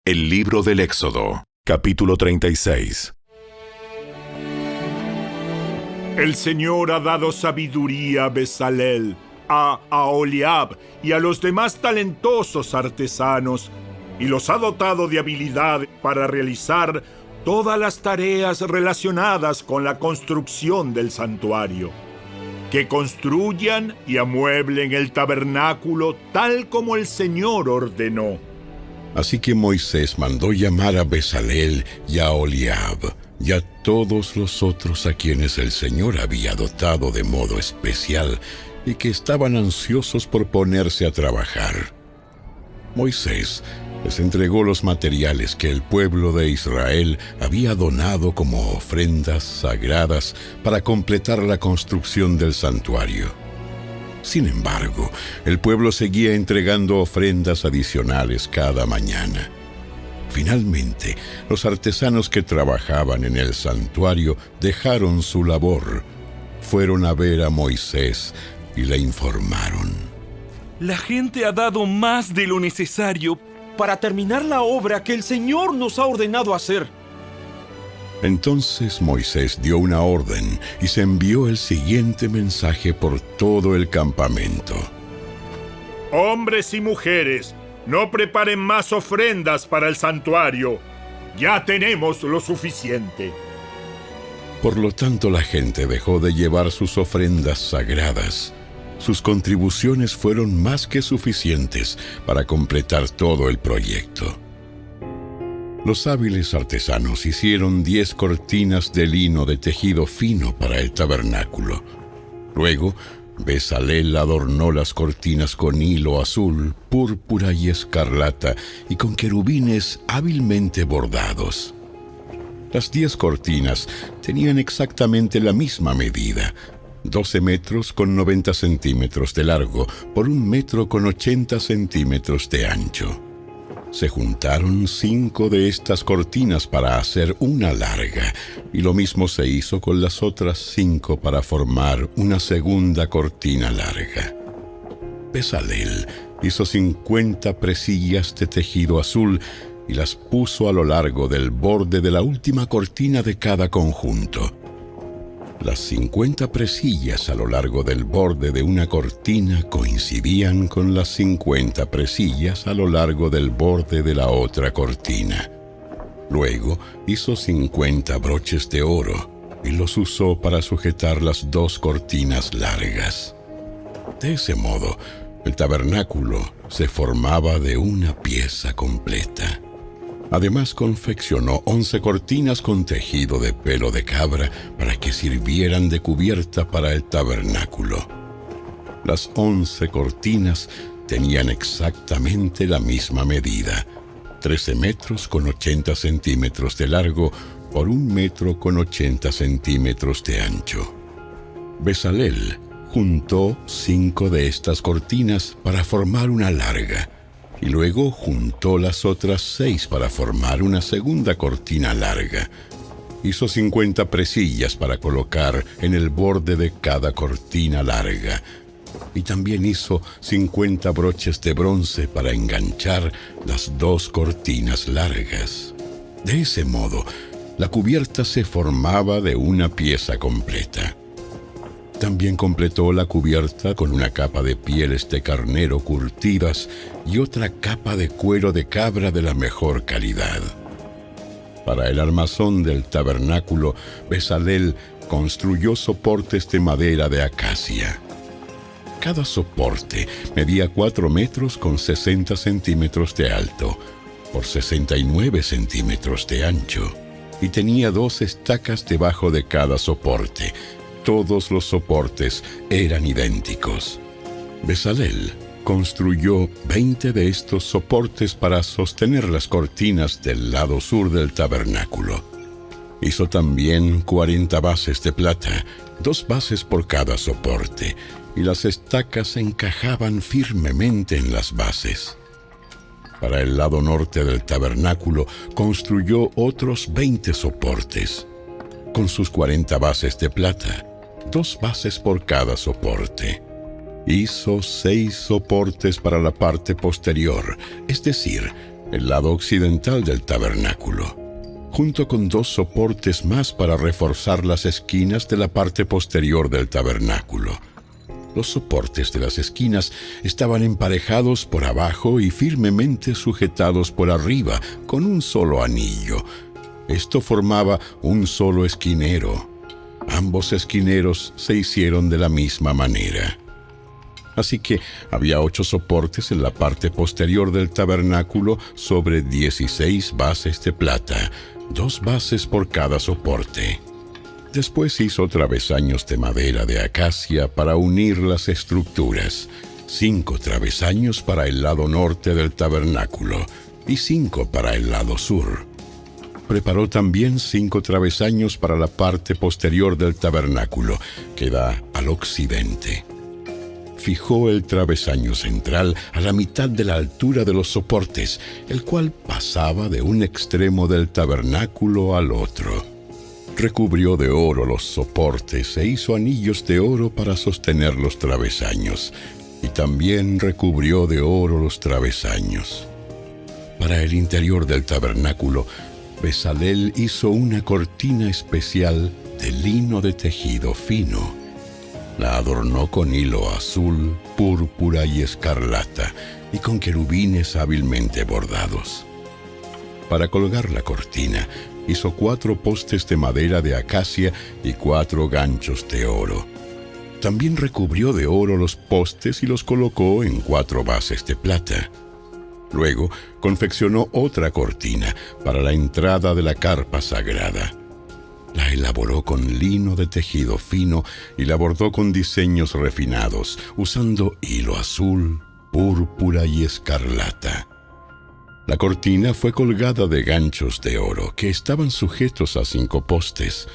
El libro del Éxodo, capítulo 36. El Señor ha dado sabiduría a Bezalel, a Aholiab y a los demás talentosos artesanos, y los ha dotado de habilidad para realizar todas las tareas relacionadas con la construcción del santuario. Que construyan y amueblen el tabernáculo tal como el Señor ordenó. Así que Moisés mandó llamar a Bezalel y a Aholiab y a todos los otros a quienes el Señor había dotado de modo especial y que estaban ansiosos por ponerse a trabajar. Moisés les entregó los materiales que el pueblo de Israel había donado como ofrendas sagradas para completar la construcción del santuario. Sin embargo, el pueblo seguía entregando ofrendas adicionales cada mañana. Finalmente, los artesanos que trabajaban en el santuario dejaron su labor. Fueron a ver a Moisés y le informaron: La gente ha dado más de lo necesario para terminar la obra que el Señor nos ha ordenado hacer. Entonces Moisés dio una orden y se envió el siguiente mensaje por todo el campamento: Hombres y mujeres, no preparen más ofrendas para el santuario. Ya tenemos lo suficiente. Por lo tanto, la gente dejó de llevar sus ofrendas sagradas. Sus contribuciones fueron más que suficientes para completar todo el proyecto. Los hábiles artesanos hicieron 10 cortinas de lino de tejido fino para el tabernáculo. Luego, Bezalel adornó las cortinas con hilo azul, púrpura y escarlata, y con querubines hábilmente bordados. Las 10 cortinas tenían exactamente la misma medida: 12 metros con 90 centímetros de largo por 1 metro con 80 centímetros de ancho. Se juntaron 5 de estas cortinas para hacer una larga, y lo mismo se hizo con las otras 5 para formar una segunda cortina larga. Bezalel hizo 50 presillas de tejido azul y las puso a lo largo del borde de la última cortina de cada conjunto. Las 50 presillas a lo largo del borde de una cortina coincidían con las 50 presillas a lo largo del borde de la otra cortina. Luego hizo 50 broches de oro y los usó para sujetar las 2 cortinas largas. De ese modo, el tabernáculo se formaba de una pieza completa. Además, confeccionó 11 cortinas con tejido de pelo de cabra para que sirvieran de cubierta para el tabernáculo. Las 11 cortinas tenían exactamente la misma medida: 13 metros con 80 centímetros de largo por 1 metro con 80 centímetros de ancho. Bezalel juntó 5 de estas cortinas para formar una larga, y luego juntó las otras 6 para formar una segunda cortina larga. Hizo 50 presillas para colocar en el borde de cada cortina larga, y también hizo 50 broches de bronce para enganchar las 2 cortinas largas. De ese modo, la cubierta se formaba de una pieza completa. También completó la cubierta con una capa de pieles de carnero curtidas y otra capa de cuero de cabra de la mejor calidad. Para el armazón del tabernáculo, Bezalel construyó soportes de madera de acacia. Cada soporte medía 4 metros con 60 centímetros de alto por 69 centímetros de ancho y tenía 2 estacas debajo de cada soporte. Todos los soportes eran idénticos. Bezalel construyó 20 de estos soportes para sostener las cortinas del lado sur del tabernáculo. Hizo también 40 bases de plata, 2 bases por cada soporte, y las estacas encajaban firmemente en las bases. Para el lado norte del tabernáculo construyó otros 20 soportes, con sus 40 bases de plata, 2 bases por cada soporte. Hizo 6 soportes para la parte posterior, es decir, el lado occidental del tabernáculo, junto con 2 soportes más para reforzar las esquinas de la parte posterior del tabernáculo. Los soportes de las esquinas estaban emparejados por abajo y firmemente sujetados por arriba con un solo anillo. Esto formaba un solo esquinero. Ambos esquineros se hicieron de la misma manera. Así que había 8 soportes en la parte posterior del tabernáculo sobre 16 bases de plata, 2 bases por cada soporte. Después hizo travesaños de madera de acacia para unir las estructuras, 5 travesaños para el lado norte del tabernáculo y 5 para el lado sur. Preparó también 5 travesaños para la parte posterior del tabernáculo, que da al occidente. Fijó el travesaño central a la mitad de la altura de los soportes, el cual pasaba de un extremo del tabernáculo al otro. Recubrió de oro los soportes e hizo anillos de oro para sostener los travesaños, y también recubrió de oro los travesaños. Para el interior del tabernáculo, Bezalel hizo una cortina especial de lino de tejido fino. La adornó con hilo azul, púrpura y escarlata, y con querubines hábilmente bordados. Para colgar la cortina, hizo 4 postes de madera de acacia y 4 ganchos de oro. También recubrió de oro los postes y los colocó en 4 bases de plata. Luego, confeccionó otra cortina para la entrada de la carpa sagrada. La elaboró con lino de tejido fino y la bordó con diseños refinados, usando hilo azul, púrpura y escarlata. La cortina fue colgada de ganchos de oro que estaban sujetos a 5 postes.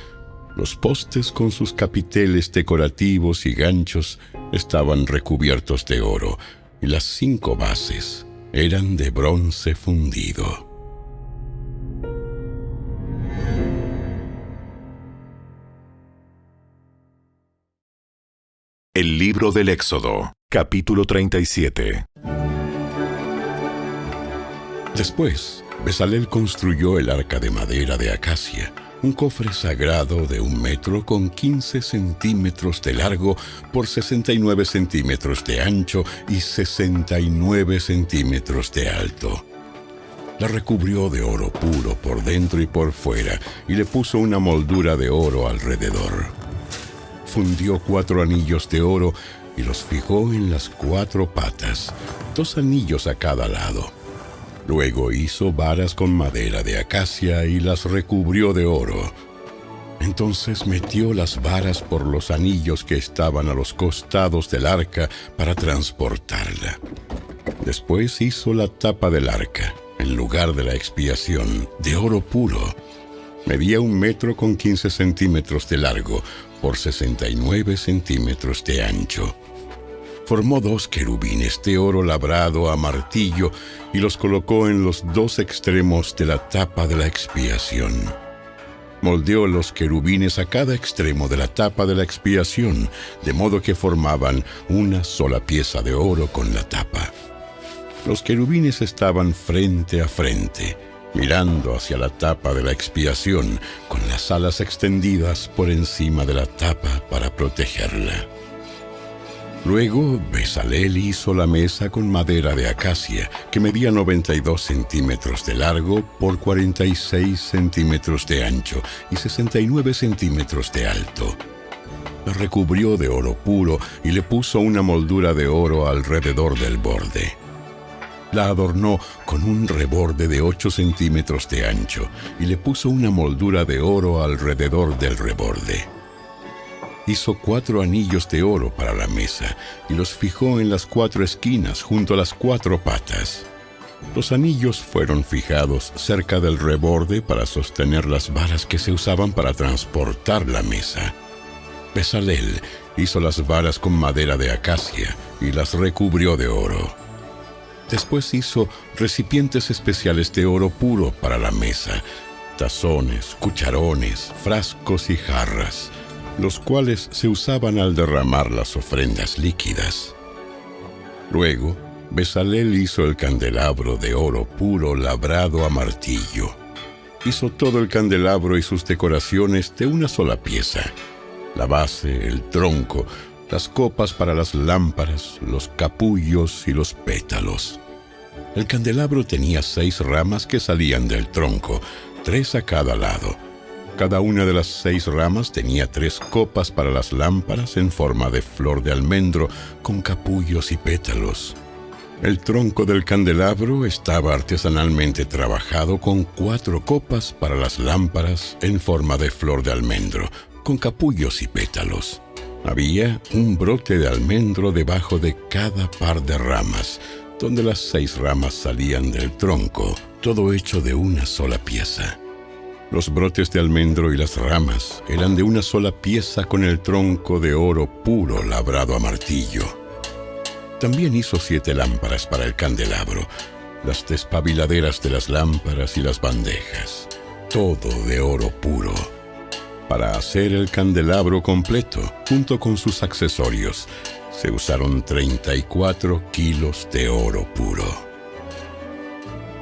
Los postes con sus capiteles decorativos y ganchos estaban recubiertos de oro, y las 5 bases eran de bronce fundido. El libro del Éxodo, capítulo 37. Después, Bezalel construyó el arca de madera de acacia, un cofre sagrado de 1 metro con 15 centímetros de largo por 69 centímetros de ancho y 69 centímetros de alto. La recubrió de oro puro por dentro y por fuera y le puso una moldura de oro alrededor. Fundió 4 anillos de oro y los fijó en las 4 patas, 2 anillos a cada lado. Luego hizo varas con madera de acacia y las recubrió de oro. Entonces metió las varas por los anillos que estaban a los costados del arca para transportarla. Después hizo la tapa del arca, en lugar de la expiación, de oro puro. Medía 1 metro con 15 centímetros de largo por 69 centímetros de ancho. Formó 2 querubines de oro labrado a martillo y los colocó en los 2 extremos de la tapa de la expiación. Moldeó los querubines a cada extremo de la tapa de la expiación, de modo que formaban una sola pieza de oro con la tapa. Los querubines estaban frente a frente, mirando hacia la tapa de la expiación, con las alas extendidas por encima de la tapa para protegerla. Luego, Bezalel hizo la mesa con madera de acacia, que medía 92 centímetros de largo por 46 centímetros de ancho y 69 centímetros de alto. La recubrió de oro puro y le puso una moldura de oro alrededor del borde. La adornó con un reborde de 8 centímetros de ancho y le puso una moldura de oro alrededor del reborde. Hizo 4 anillos de oro para la mesa y los fijó en las 4 esquinas junto a las 4 patas. Los anillos fueron fijados cerca del reborde para sostener las varas que se usaban para transportar la mesa. Bezalel hizo las varas con madera de acacia y las recubrió de oro. Después hizo recipientes especiales de oro puro para la mesa, tazones, cucharones, frascos y jarras, los cuales se usaban al derramar las ofrendas líquidas. Luego, Bezalel hizo el candelabro de oro puro labrado a martillo. Hizo todo el candelabro y sus decoraciones de una sola pieza: la base, el tronco, las copas para las lámparas, los capullos y los pétalos. El candelabro tenía 6 ramas que salían del tronco, 3 a cada lado. Cada una de las 6 ramas tenía 3 copas para las lámparas en forma de flor de almendro con capullos y pétalos. El tronco del candelabro estaba artesanalmente trabajado con 4 copas para las lámparas en forma de flor de almendro con capullos y pétalos. Había un brote de almendro debajo de cada par de ramas, donde las 6 ramas salían del tronco, todo hecho de una sola pieza. Los brotes de almendro y las ramas eran de una sola pieza con el tronco de oro puro labrado a martillo. También hizo 7 lámparas para el candelabro, las despabiladeras de las lámparas y las bandejas, todo de oro puro. Para hacer el candelabro completo, junto con sus accesorios, se usaron 34 kilos de oro puro.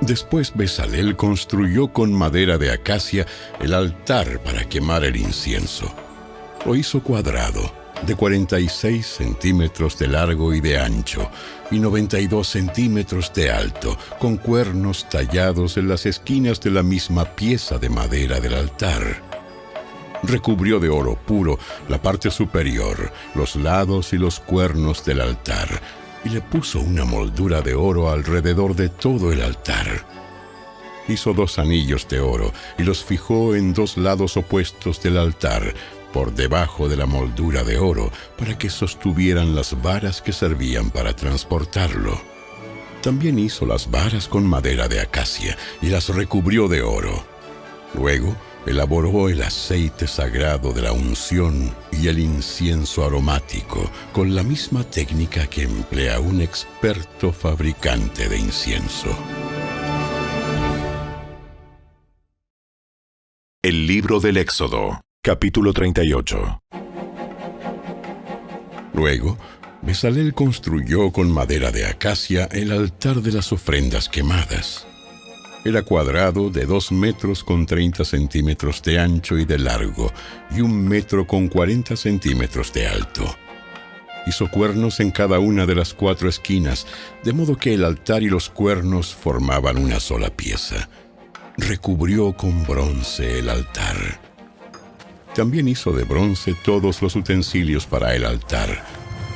Después Bezalel construyó con madera de acacia el altar para quemar el incienso. Lo hizo cuadrado, de 46 centímetros de largo y de ancho, y 92 centímetros de alto, con cuernos tallados en las esquinas de la misma pieza de madera del altar. Recubrió de oro puro la parte superior, los lados y los cuernos del altar, y le puso una moldura de oro alrededor de todo el altar. Hizo 2 anillos de oro y los fijó en 2 lados opuestos del altar, por debajo de la moldura de oro, para que sostuvieran las varas que servían para transportarlo. También hizo las varas con madera de acacia y las recubrió de oro. Luego elaboró el aceite sagrado de la unción y el incienso aromático con la misma técnica que emplea un experto fabricante de incienso. El libro del Éxodo, capítulo 38. Luego, Bezalel construyó con madera de acacia el altar de las ofrendas quemadas. Era cuadrado de 2 metros con 30 centímetros de ancho y de largo, y 1 metro con 40 centímetros de alto. Hizo cuernos en cada una de las 4 esquinas, de modo que el altar y los cuernos formaban una sola pieza. Recubrió con bronce el altar. También hizo de bronce todos los utensilios para el altar: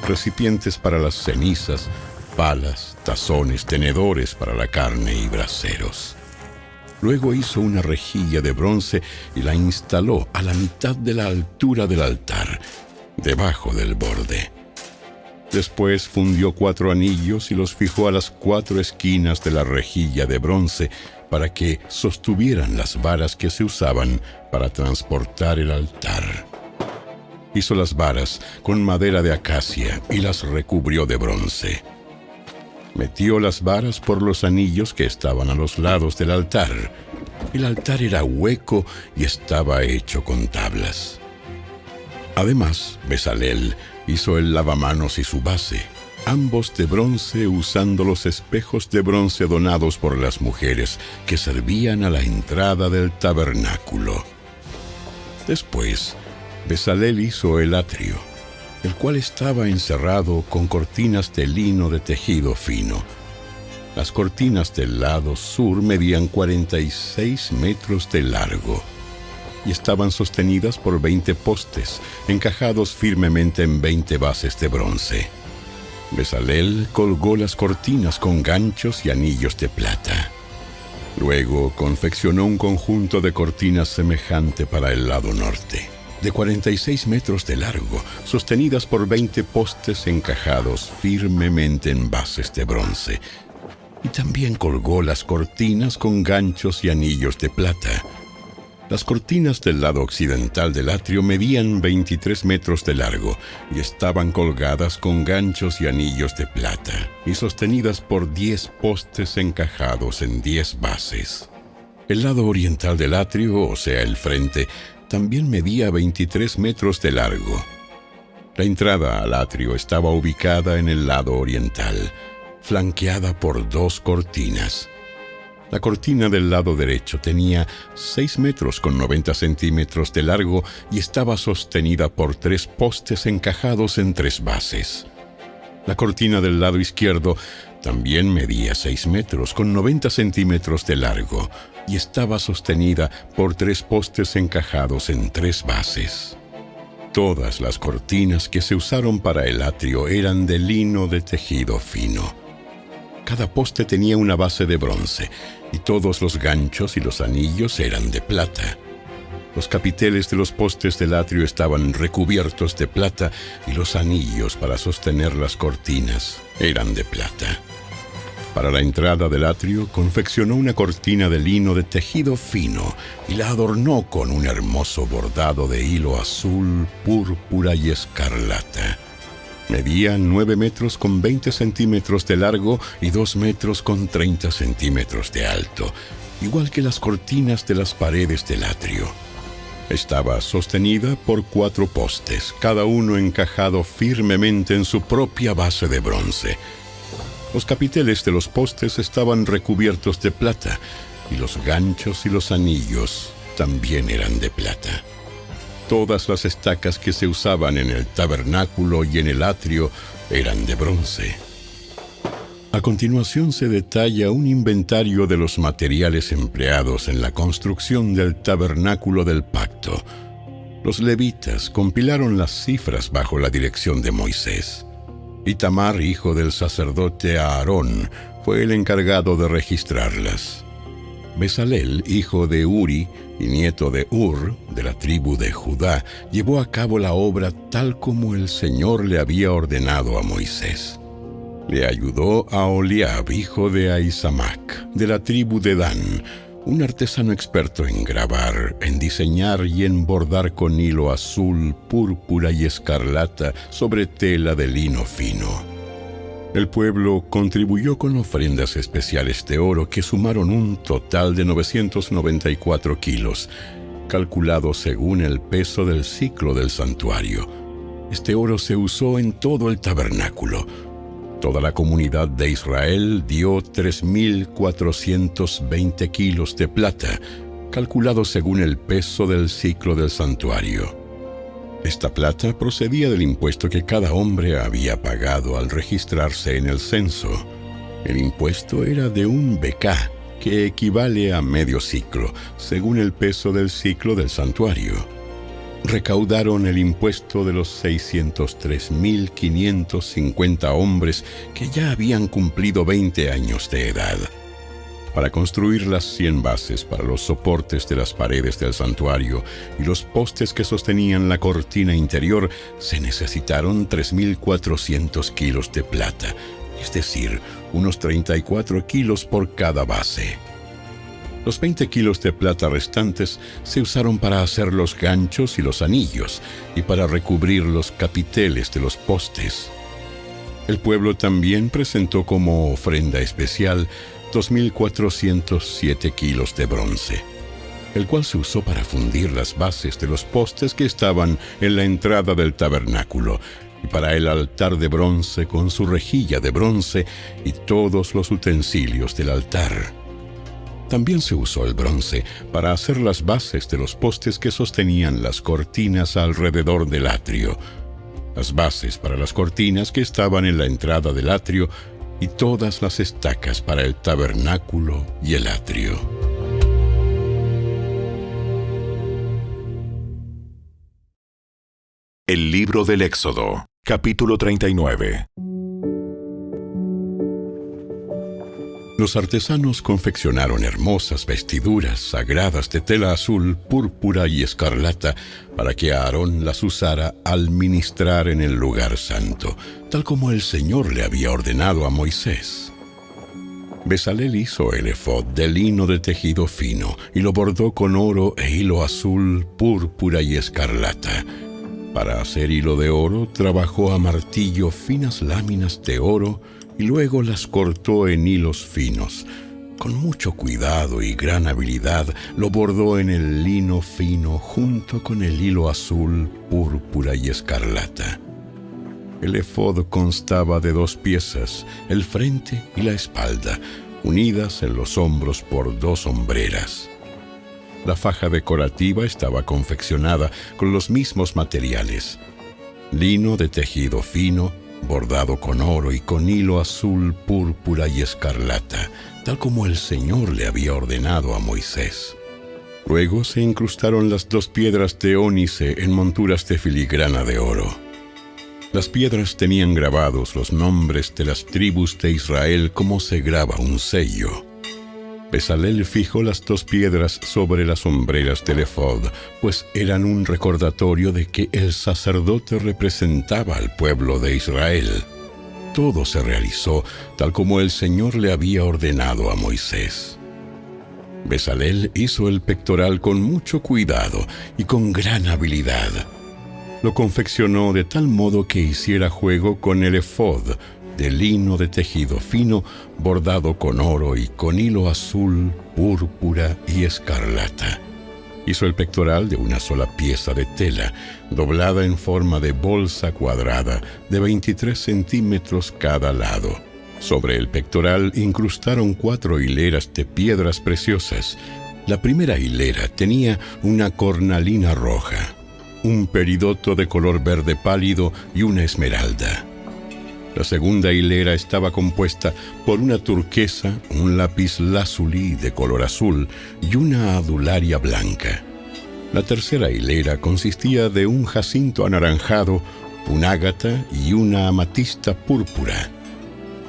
recipientes para las cenizas, palas, tazones, tenedores para la carne y braseros. Luego hizo una rejilla de bronce y la instaló a la mitad de la altura del altar, debajo del borde. Después fundió 4 anillos y los fijó a las 4 esquinas de la rejilla de bronce para que sostuvieran las varas que se usaban para transportar el altar. Hizo las varas con madera de acacia y las recubrió de bronce. Metió las varas por los anillos que estaban a los lados del altar. El altar era hueco y estaba hecho con tablas. Además, Bezalel hizo el lavamanos y su base, ambos de bronce, usando los espejos de bronce donados por las mujeres que servían a la entrada del tabernáculo. Después, Bezalel hizo el atrio, el cual estaba encerrado con cortinas de lino de tejido fino. Las cortinas del lado sur medían 46 metros de largo y estaban sostenidas por 20 postes, encajados firmemente en 20 bases de bronce. Bezalel colgó las cortinas con ganchos y anillos de plata. Luego confeccionó un conjunto de cortinas semejante para el lado norte, de 46 metros de largo, sostenidas por 20 postes encajados firmemente en bases de bronce. Y también colgó las cortinas con ganchos y anillos de plata. Las cortinas del lado occidental del atrio medían 23 metros de largo y estaban colgadas con ganchos y anillos de plata y sostenidas por 10 postes encajados en 10 bases. El lado oriental del atrio, o sea, el frente, también medía 23 metros de largo. La entrada al atrio estaba ubicada en el lado oriental. flanqueada por 2 cortinas. La cortina del lado derecho tenía 6 metros con 90 centímetros de largo y estaba sostenida por 3 postes encajados en 3 bases. La cortina del lado izquierdo también medía 6 metros con 90 centímetros de largo y estaba sostenida por 3 postes encajados en 3 bases. Todas las cortinas que se usaron para el atrio eran de lino de tejido fino. Cada poste tenía una base de bronce y todos los ganchos y los anillos eran de plata. Los capiteles de los postes del atrio estaban recubiertos de plata y los anillos para sostener las cortinas eran de plata. Para la entrada del atrio confeccionó una cortina de lino de tejido fino y la adornó con un hermoso bordado de hilo azul, púrpura y escarlata. Medía 9 metros con 20 centímetros de largo y 2 metros con 30 centímetros de alto, igual que las cortinas de las paredes del atrio. Estaba sostenida por 4 postes, cada uno encajado firmemente en su propia base de bronce. Los capiteles de los postes estaban recubiertos de plata, y los ganchos y los anillos también eran de plata. Todas las estacas que se usaban en el tabernáculo y en el atrio eran de bronce. A continuación se detalla un inventario de los materiales empleados en la construcción del tabernáculo del pacto. Los levitas compilaron las cifras bajo la dirección de Moisés. Itamar, hijo del sacerdote Aarón, fue el encargado de registrarlas. Bezalel, hijo de Uri y nieto de Ur, de la tribu de Judá, llevó a cabo la obra tal como el Señor le había ordenado a Moisés. Le ayudó Aholiab, hijo de Ahisamac, de la tribu de Dan, un artesano experto en grabar, en diseñar y en bordar con hilo azul, púrpura y escarlata sobre tela de lino fino. El pueblo contribuyó con ofrendas especiales de oro que sumaron un total de 994 kilos, calculado según el peso del ciclo del santuario. Este oro se usó en todo el tabernáculo. Toda la comunidad de Israel dio 3,420 kilos de plata, calculado según el peso del ciclo del santuario. Esta plata procedía del impuesto que cada hombre había pagado al registrarse en el censo. El impuesto era de 1 becá, que equivale a medio ciclo, según el peso del ciclo del santuario. Recaudaron el impuesto de los 603,550 hombres que ya habían cumplido 20 años de edad. Para construir las 100 bases para los soportes de las paredes del santuario y los postes que sostenían la cortina interior, se necesitaron 3,400 kilos de plata, es decir, unos 34 kilos por cada base. Los 20 kilos de plata restantes se usaron para hacer los ganchos y los anillos y para recubrir los capiteles de los postes. El pueblo también presentó como ofrenda especial 2,407 kilos de bronce, el cual se usó para fundir las bases de los postes que estaban en la entrada del tabernáculo y para el altar de bronce con su rejilla de bronce y todos los utensilios del altar. También se usó el bronce para hacer las bases de los postes que sostenían las cortinas alrededor del atrio, las bases para las cortinas que estaban en la entrada del atrio y todas las estacas para el tabernáculo y el atrio. El libro del Éxodo, capítulo 39. Los artesanos confeccionaron hermosas vestiduras sagradas de tela azul, púrpura y escarlata para que Aarón las usara al ministrar en el lugar santo, tal como el Señor le había ordenado a Moisés. Bezalel hizo el efod de lino de tejido fino y lo bordó con oro e hilo azul, púrpura y escarlata. Para hacer hilo de oro, trabajó a martillo finas láminas de oro y luego las cortó en hilos finos. Con mucho cuidado y gran habilidad lo bordó en el lino fino junto con el hilo azul, púrpura y escarlata. El efod constaba de 2 piezas, el frente y la espalda, unidas en los hombros por 2 hombreras. La faja decorativa estaba confeccionada con los mismos materiales: lino de tejido fino, bordado con oro y con hilo azul, púrpura y escarlata, tal como el Señor le había ordenado a Moisés. Luego se incrustaron las 2 piedras de ónice en monturas de filigrana de oro. Las piedras tenían grabados los nombres de las tribus de Israel como se graba un sello. Bezalel fijó las 2 piedras sobre las hombreras del efod, pues eran un recordatorio de que el sacerdote representaba al pueblo de Israel. Todo se realizó tal como el Señor le había ordenado a Moisés. Bezalel hizo el pectoral con mucho cuidado y con gran habilidad. Lo confeccionó de tal modo que hiciera juego con el efod, de lino de tejido fino, bordado con oro y con hilo azul, púrpura y escarlata. Hizo el pectoral de una sola pieza de tela, doblada en forma de bolsa cuadrada, de 23 centímetros cada lado. Sobre el pectoral incrustaron 4 hileras de piedras preciosas. La primera hilera tenía una cornalina roja, un peridoto de color verde pálido y una esmeralda. La segunda hilera estaba compuesta por una turquesa, un lapislázuli de color azul y una adularia blanca. La tercera hilera consistía de un jacinto anaranjado, un ágata y una amatista púrpura.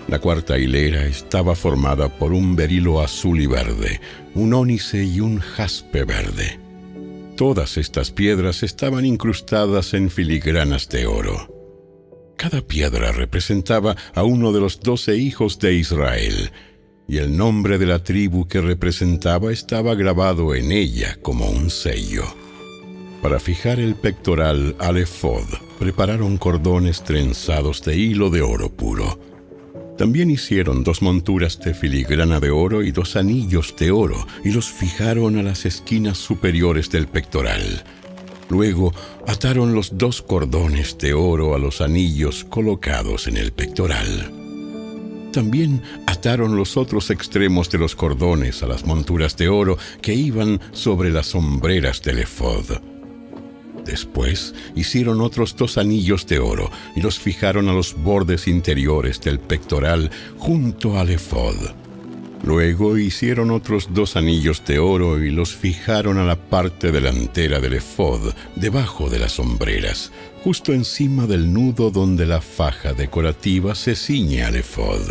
La cuarta hilera estaba formada por un berilo azul y verde, un ónice y un jaspe verde. Todas estas piedras estaban incrustadas en filigranas de oro. Cada piedra representaba a uno de los 12 hijos de Israel, y el nombre de la tribu que representaba estaba grabado en ella como un sello. Para fijar el pectoral al efod, prepararon cordones trenzados de hilo de oro puro. También hicieron 2 monturas de filigrana de oro y 2 anillos de oro, y los fijaron a las esquinas superiores del pectoral. Luego ataron los 2 cordones de oro a los anillos colocados en el pectoral. También ataron los otros extremos de los cordones a las monturas de oro que iban sobre las hombreras del efod. Después hicieron otros 2 anillos de oro y los fijaron a los bordes interiores del pectoral junto al efod. Luego hicieron otros 2 anillos de oro y los fijaron a la parte delantera del efod, debajo de las hombreras, justo encima del nudo donde la faja decorativa se ciñe al efod.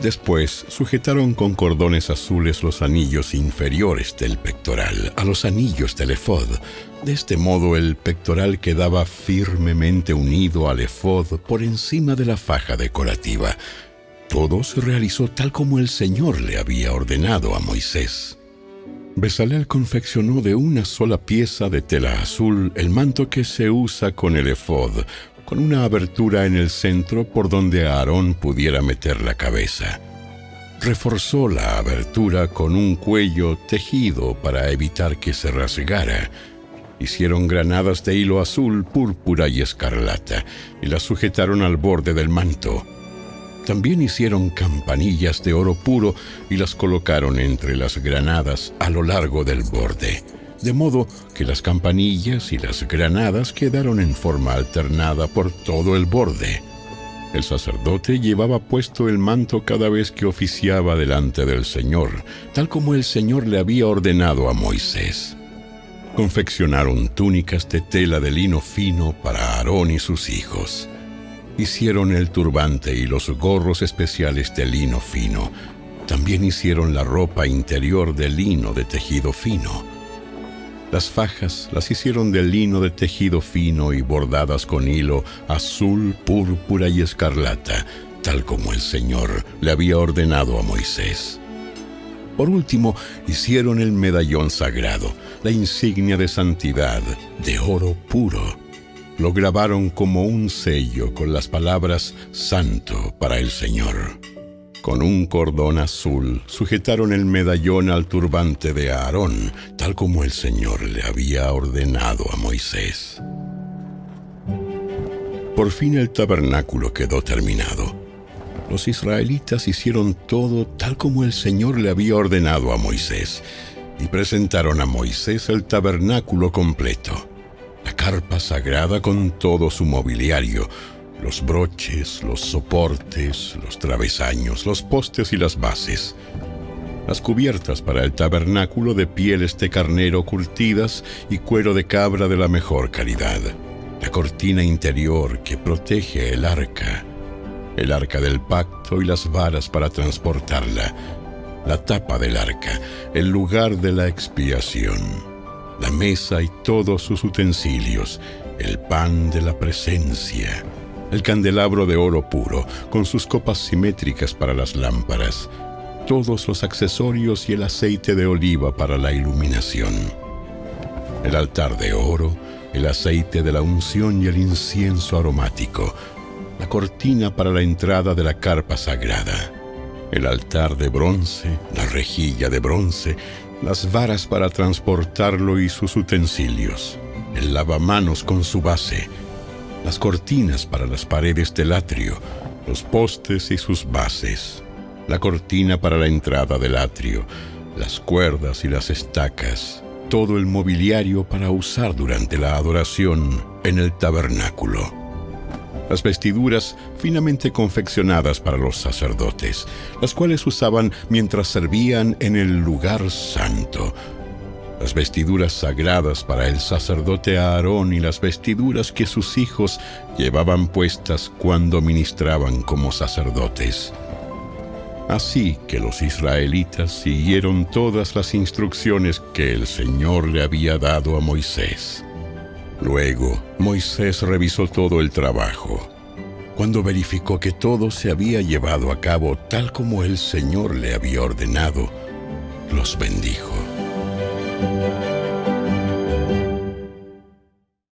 Después sujetaron con cordones azules los anillos inferiores del pectoral a los anillos del efod. De este modo el pectoral quedaba firmemente unido al efod por encima de la faja decorativa. Todo se realizó tal como el Señor le había ordenado a Moisés. Bezalel confeccionó de una sola pieza de tela azul el manto que se usa con el efod, con una abertura en el centro por donde Aarón pudiera meter la cabeza. Reforzó la abertura con un cuello tejido para evitar que se rasgara. Hicieron granadas de hilo azul, púrpura y escarlata, y las sujetaron al borde del manto. También hicieron campanillas de oro puro y las colocaron entre las granadas a lo largo del borde, de modo que las campanillas y las granadas quedaron en forma alternada por todo el borde. El sacerdote llevaba puesto el manto cada vez que oficiaba delante del Señor, tal como el Señor le había ordenado a Moisés. Confeccionaron túnicas de tela de lino fino para Aarón y sus hijos. Hicieron el turbante y los gorros especiales de lino fino. También hicieron la ropa interior de lino de tejido fino. Las fajas las hicieron de lino de tejido fino y bordadas con hilo azul, púrpura y escarlata, tal como el Señor le había ordenado a Moisés. Por último, hicieron el medallón sagrado, la insignia de santidad, de oro puro. Lo grabaron como un sello con las palabras «Santo para el Señor». Con un cordón azul sujetaron el medallón al turbante de Aarón, tal como el Señor le había ordenado a Moisés. Por fin el tabernáculo quedó terminado. Los israelitas hicieron todo tal como el Señor le había ordenado a Moisés, y presentaron a Moisés el tabernáculo completo, la carpa sagrada con todo su mobiliario, los broches, los soportes, los travesaños, los postes y las bases, las cubiertas para el tabernáculo de pieles de carnero curtidas y cuero de cabra de la mejor calidad, la cortina interior que protege el arca del pacto y las varas para transportarla, la tapa del arca, el lugar de la expiación, la mesa y todos sus utensilios, el pan de la presencia, el candelabro de oro puro, con sus copas simétricas para las lámparas, todos los accesorios y el aceite de oliva para la iluminación, el altar de oro, el aceite de la unción y el incienso aromático, la cortina para la entrada de la carpa sagrada, el altar de bronce, la rejilla de bronce, las varas para transportarlo y sus utensilios, el lavamanos con su base, las cortinas para las paredes del atrio, los postes y sus bases, la cortina para la entrada del atrio, las cuerdas y las estacas, todo el mobiliario para usar durante la adoración en el tabernáculo. Las vestiduras finamente confeccionadas para los sacerdotes, las cuales usaban mientras servían en el lugar santo. Las vestiduras sagradas para el sacerdote Aarón y las vestiduras que sus hijos llevaban puestas cuando ministraban como sacerdotes. Así que los israelitas siguieron todas las instrucciones que el Señor le había dado a Moisés. Luego, Moisés revisó todo el trabajo. Cuando verificó que todo se había llevado a cabo tal como el Señor le había ordenado, los bendijo.